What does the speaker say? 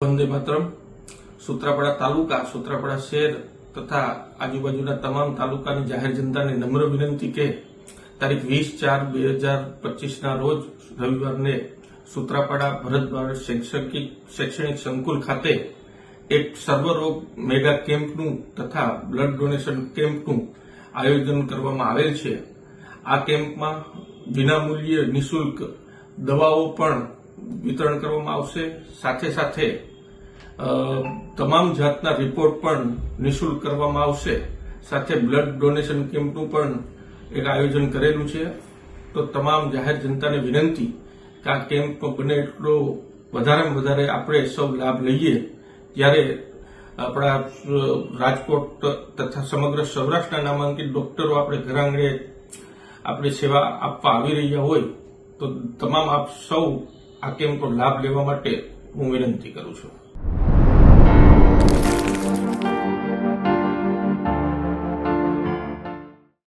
વંદે માતરમ। સૂત્રાપાડા તાલુકા, સૂત્રાપાડા શહેર તથા આજુબાજુના તમામ તાલુકાની જાહેર જનતાને નમ્ર વિનંતી કે તારીખ 20/4/2025 રોજ રવિવારને સૂત્રાપાડા ભરત ભારત શૈક્ષણિક સંકુલ ખાતે એક સર્વરોગ મેગા કેમ્પનું તથા બ્લડ ડોનેશન કેમ્પનું આયોજન કરવામાં આવેલ છે। આ કેમ્પમાં વિનામૂલ્યે નિઃશુલ્ક દવાઓ પણ વિતરણ કરવામાં આવશે। સાથે સાથે તમામ જાતના રિપોર્ટ પણ નિઃશુલ્ક કરવામાં આવશે। સાથે બ્લડ ડોનેશન કેમ્પનું પણ એક આયોજન કરેલું છે। તો તમામ જાહેર જનતાને વિનંતી કે આ કેમ્પનો બને એટલો વધારેમાં વધારે આપણે સૌ લાભ લઈએ। ત્યારે આપણા રાજકોટ તથા સમગ્ર સૌરાષ્ટ્રના નામાંકિત ડોક્ટરો આપણે ઘર આંગણે આપણે સેવા આપવા આવી રહ્યા હોય તો તમામ આપ સૌ આ કેમ્પનો લાભ લેવા માટે હું વિનંતી કરું છું।